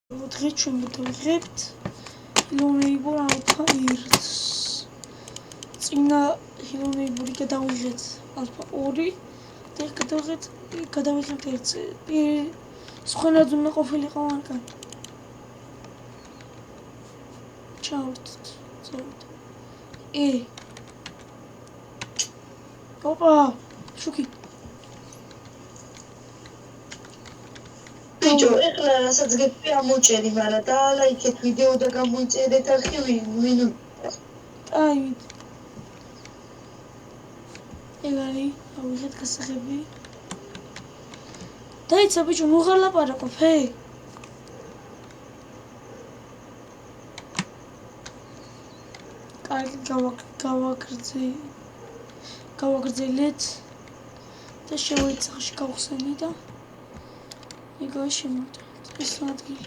დღეს ჩვენ მოვიღებთ ჰილონეიბურ ალფა 1-ს. წინა ჰილონეიბური გადავიღეთ ალფა 2 და გადავიღებთ 1-ზე. სხვანაირად უნდა ყოფილიყო მანქანა. ჩავარდით. ოპა, შუქი. ბიჭო, ეხლა რასაც გეტყვი ამოჭერი, მაგრამ დაალაიქეთ ვიდეო და გამოიწერეთ არქივი მინუტას. აი. ეგარი, ავიღეთ გასაღები. დაიცა ბიჭო, მოღარ ლაპარაკობ, კარგი გავაგრძელეთ და შევეცახში გავხსენი და ეგაა შემოვიდეთ ეს ადგილი.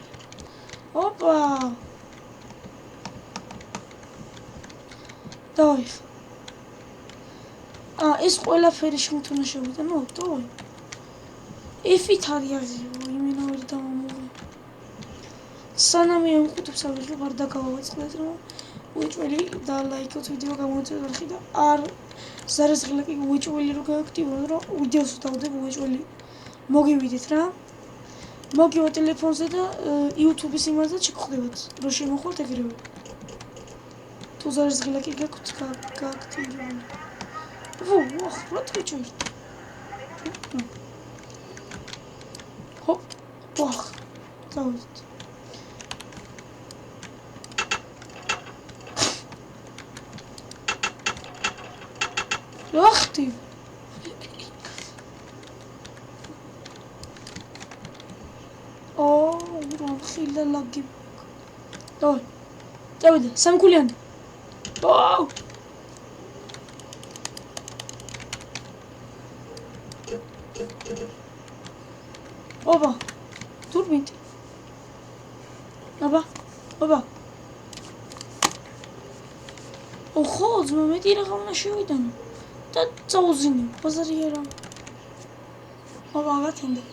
ოპა! დავი. ეს ყველაფერი შემთხვევა შევიდა, დავი. F-ით არის აღიო, იმენავერი დამამოვე. სანამ იმხუთებს ავიღებ არ დაგავაწყდეთ, რომ უეჭველი და ლაიქოთ ვიდეო გამოიწერეთ ხი და არ ზარაზღლაკი უეჭველი რო გააქტიუროთ, რომ ვიდეოს დავდებ უეჭველი მოგივიდეთ რა. მოგივა ტელეფონზე და YouTube-ის იმაზე შეგხვდებათ, რომ შემოხვალთ ეგრევე. თუ ზარაზღლაკი გაქვთ გააქტიურებული. ვოხ, რა ტყიჭერთ. Hop, ვახ, დავით. ვახტი. რა ხილა ლაგი. დავი. დავიდა, სამკულიანი. ვაუ! ოპა, თურმით. ოპა. ოხო, ძმა მეტი რა უნდა შევიდანო. და წაუზინე, ბაზარია რა. ოპა, გათენდა.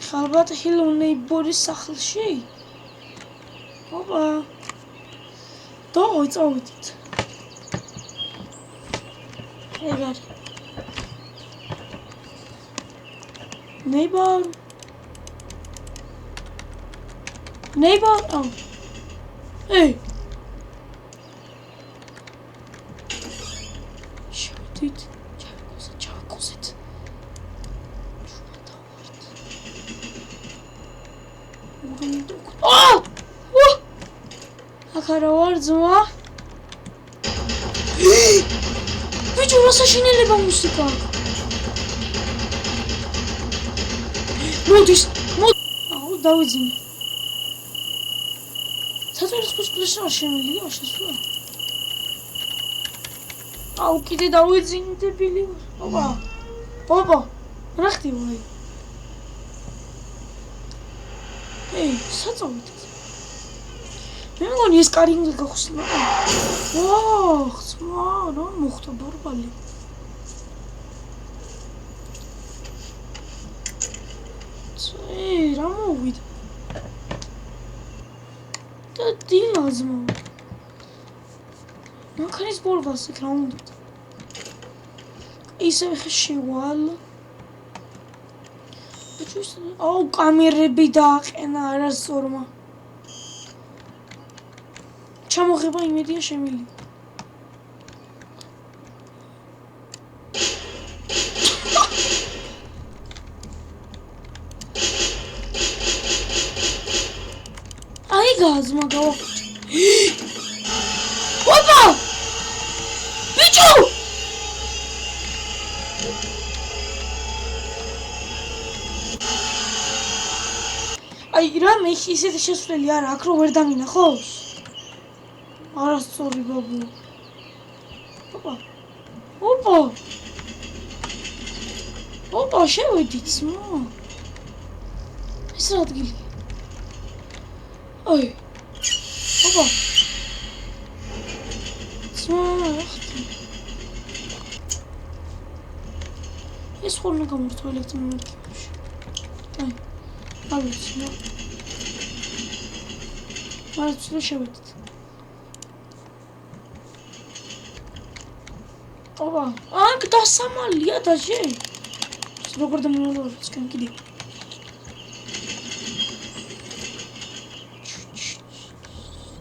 ხალბათ ჰილონეიბურის სახლში. ოპა. წავიდით. ეგარი. Neighbor. Oh. Hey. Შევიდით. ჩავაკუსეთ. ახარა ვარ ძმა. ბიჭო, რა საშინელება მუსიკა. მოდის. აუ, დავიძინე. საწყის ფუსკლეში არ შემიძლია შესვლა. აუ, კიდე დავიძინე დებილი. ოპა. რა ხდება? საწავით. მე მგონი ეს კარი უნდა გახსნა. ვაх, ძმა, რა მოხდა ბორბალი. რა მოვიდა? და დილაზმა. მანქანის ბორბალს იქ რა უნდა? ისე შევალ. აუ, კამერები დააყენა არასწორმა. ჩამოღება იმედია შემილი. გაზმა გავაკეთე. ოპა! ბიჭო! აი რა მე ისეთი შესვლელი არა, აქ რო ვერ დამინახოს? არასწორი ბაბუ. ოპა, შევედით ძმა. ეს რა ადგილია? Ой. Опа. Смотри. ეს ხოლმე გამორთვა ელექტრონული. აი. ავიცი. მარც რო შევედით. ოპა, აქ დასამალია დაჟე. როგორ დამოვლოვებს კენ კიდე.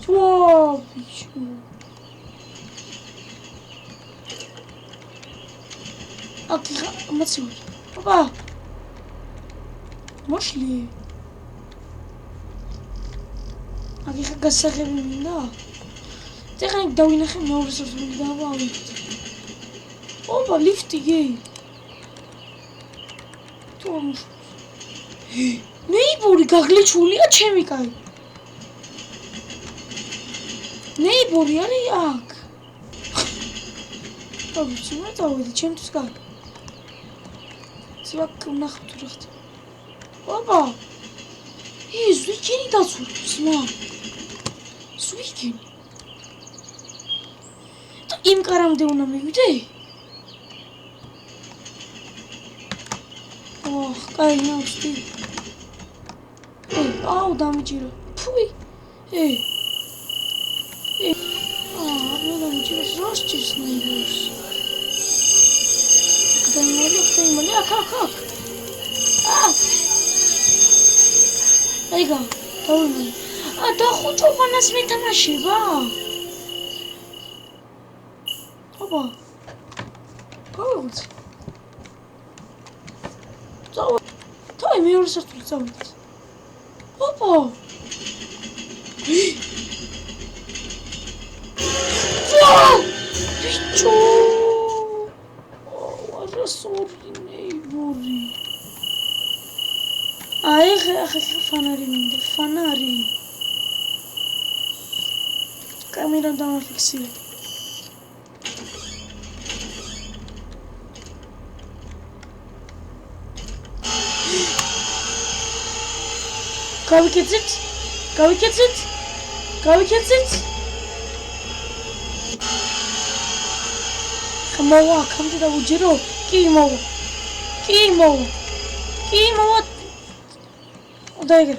ვაუ, ბიჭო. აქ მოცივი. ოპა. მოშლი. აქ ხა გასაღები მინდა. ტექნიკ დავინახე მეორე სართული და ავიდეთ. ოპა, ლიფტი გეი. თორმუშ. ნეიბური გაგლიჩულია ჩემი კაი. ნეიბური არის აქ. აბიცი, მე დავიდე ჩემთვის კაი. ზვაკ ნახავთ რა ხდება. ოპა. ზვიგენი დაცურავს, მა. ზვიგენი. და იმ კარამდე უნდა მივიდე? ოხ, კაი, ნავსდი. აუ, დამიჭირა. ფუი. მე დამიჭირა, რას ჭირს ნეიბურს? დაიმალე, აქ. აიგა, დავიმალე. და ხუჭო ვანას მეთამაშება? ოპა. გავიღუცი. თავი მეორე სართული წავიდეთ. ოპა. ბიჭო. არასორი ნეიბური. ახლა ფანარი მინდა, ფანარი. კამერა დამაფიქსირე. გავიქეცით. ხმოვა, ხამდე დავუჯერო. კი მოვა. დაიგე.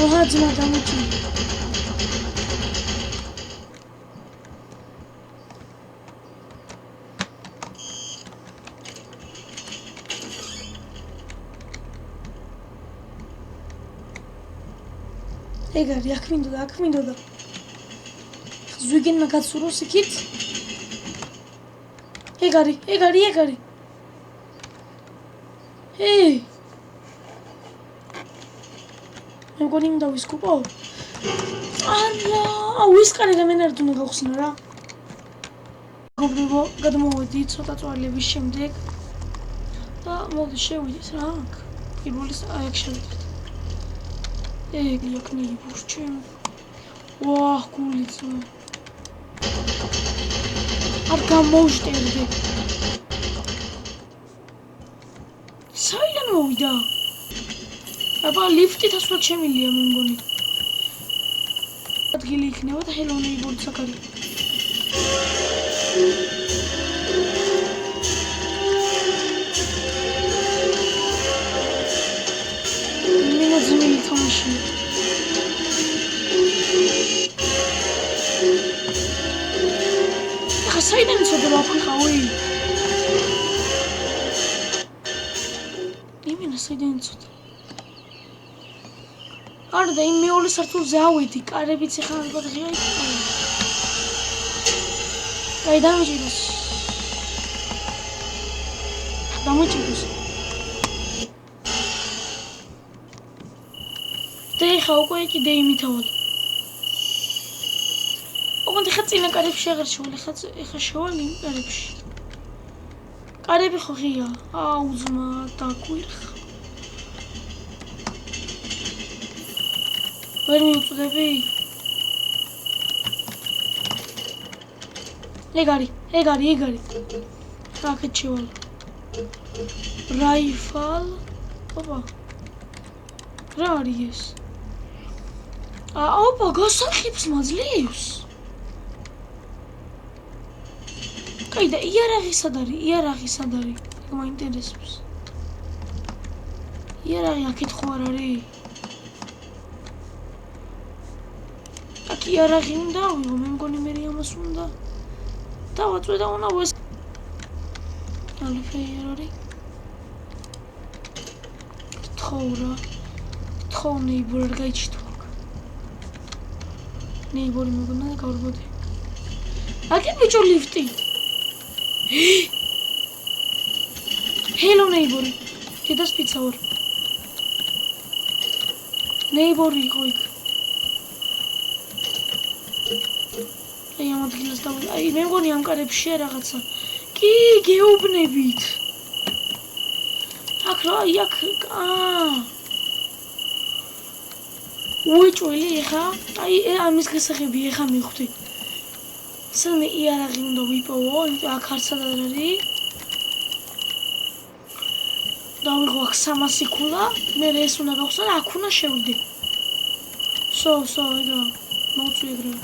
აჰა, ძმა დამიჭირე. ეგარი, აქ მინდოდა. ზვიგენმა გაცუროს იქით. ეგარი. მე მგონი უნდა ვისკუპო. არა, ვისკარი და მენარდ უნდა გავხსნა რა. გადმოვედი ცოტა წვალების შემდეგ და მოდი შევიდეთ რა აქ. პირველი აქ შევიდეთ. აქ ნეიბურს ჩემ. ვაჰ, გულიცო. არ გამოვშტერდი. საიდან მოვიდა? აბა ლიფტით ასვლა შემილია მე მგონი. ადგილი იქნება და ჰელო ნეიბური საკარი. მინაძმილი თამაში. საიდან ცოტა ვაფხავი? იმენა საიდან ცოტა. არა და იმ მეორე სართულზე ავედი, კარებიც ახლა ალბათ ღია იქნება. კაი დამიჭიროს. და ახლა უკვე კიდე იმითავად. ოღონდ ხა წინა კარებში აღარ შევალი, ხა შევალი იმ კარებში. კარები ხო ღია. აუ ძმა დაგვირხ. ვერ მიუწდები? ეგარი. აქეთ შევალ. რაიფალ. ოპა. რა არის ეს? ოპა, გასახიფს მაძლევს. აი და იარაღი სად არის? იარაღი სად არის? მაინტერესებს. იარაღი აქეთ ხო არ არის? აქ იარაღი უნდა ავიღო, მე მგონი მე ამას უნდა. დავაწვე და უნდა ვეს. ალფეი არ არის? თხოვრა. თხოვ ნეიბორ არ გაიჩიტო. ნეიბორი მეგონა და გავრბოდი. აქ ბიჭო ლიფტი. ჰელო ნეიბორი. დედას პიცა ვარ. ნეიბორი იყო იქ. აი ამ ადგილას დავი. აი მე მგონი ამ კარებშია რაღაცა. კი, გეუბნებით. აქ რა, აქ უეჭველი ეხა, აი ამის გასაღები ეხა მივხვდი. სანე იარაღი უნდა ვიპოვო, იმიტომ აქ არცად არ არის. დავიღო აქ 300 ქულა, მე ეს უნდა გავხსნა და აქ უნდა შევიდე. სო, ეგრა. მოვწვი ეგრა.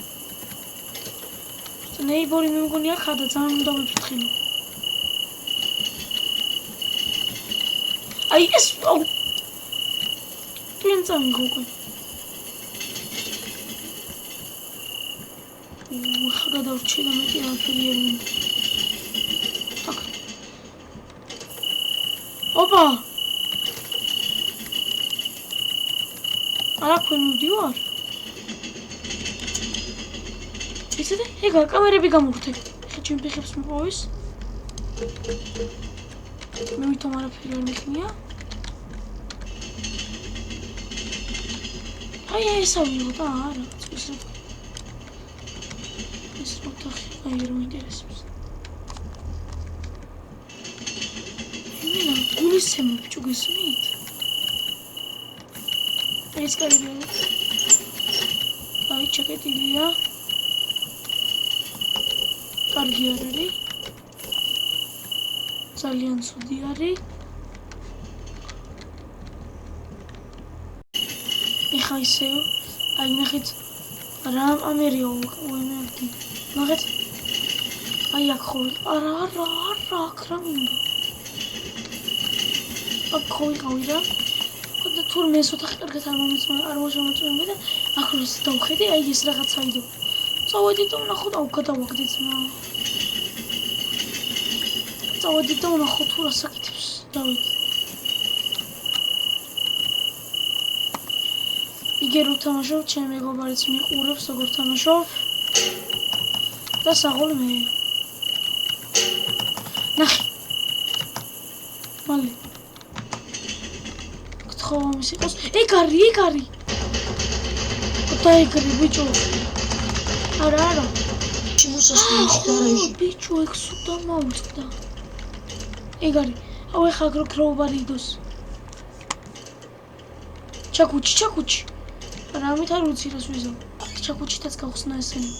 ნეიბორი მე მგონი აქა და ძალიან უნდა ვიფრთხილო. აი ეს ტვინ წამიღო უკვე. ხა გადავრჩი და მეტი არაფერი არ მინდა. აკ. ოპა. არა ქვენ მივდივარ. ისეთი ეგა კამერები გამოვხდე. ხა ჩემ ფეხებს მიპოვის. მე ვითომ არაფერი არ მიხნია. აი ეს ავიღო და არა, წესრიგ. ეს ოთახი აი რომ ინტერესებს. იმენა გულისცემი ბიჭო გესმით? ეს კარგია. აი ჩაკეტილია. კარგი არ არის. ძალიან ცუდი არის. ეხა ისევ, აი ნახეთ რა ამერიო უემერდი. ნახეთ. აი აქ ხო არა აქ რა მინდა. აქ ხო იყავი რა. და თურმე ეს ოთახი კარგად არ მომწონდა და აქ როს დავხედე, აი ეს რაღაცა იდო. წავედი და ვნახო და გადავაგდე ძმა. წავედი და ვნახო თუ რა საკეთებს. დავედი. იგერ ვთამაშობ, ჩემი მეგობარიც მიყურებს, როგორ თამაშობ. და საღოლ მე. ნახე. მალე. გთხოვ ამის იყოს. ეგ არის. და ეგრე ბიჭო. არა. შემოსასწრებს გარაჟი. ბიჭო, ეგ სუდა მოვწდა. ეგ არის. აუ ეხა გროუბარი იდოს. ჩაკუჩი. რამით არ ვიცი რას ვიზო. ჩაკუჩითაც გავხსნა ესენი.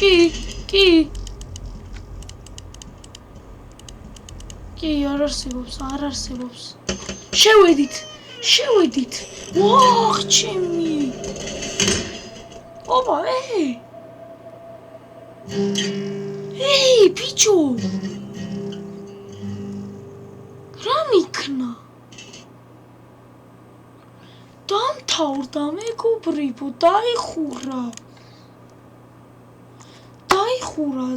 კი. კი, არ არსებობს. შევედით. ვაჰ, ჩემი. ოპა, ეი, ბიჭო. რა მიქნა? დამთავრდა მეგობრებო, დაიხურა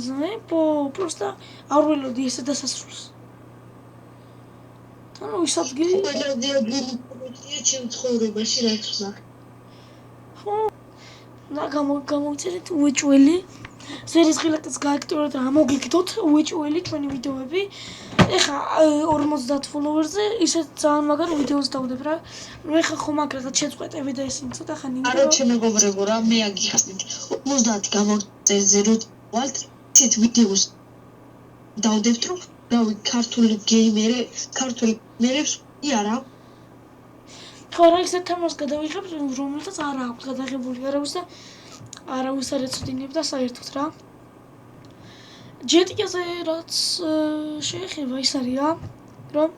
ზმებო, პროსტა არ ველოდი ესე დასასრულს. ანუ ის ადგილი ყველაზე ადგილია ჩემ ცხოვრებაში რაც ვნახე. ხო, და გამოვწერეთ უეჭველი. ზერის ღილაკიც გააქტიუროთ და მოგიგდოთ უეჭველი ჩვენი ვიდეოები. ეხა 50 ფოლოვერზე ისეთ ძალიან მაგარ ვიდეოს დავდებ რა. ეხა ხომ აგრეთაც შეწყვეტები და ისინი ცოტა ხანი. არა ჩემეგობრებო რა, მე აგიხსნით. 50 გამოგწერზე რო ვალთ ისეთ ვიდეოს დავდებთ რომ რავი ქართული გეიმერებს არა. ხო რა ისეთ თემას გადავიღებ რომელთაც არ აქვს გადაღებული არავის არ ეცოდინებ და საერთოდ რა. ჯეტიკაზე რაც შეეხება ის არის რა, რომ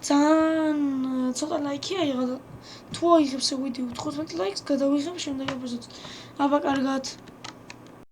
ძალიან ცოტა ლაიქი აიღო და თუ აიღებს ვიდეო 15 ლაიქს გადავიღებ შემდეგ ეპიზოდს. აბა კარგად.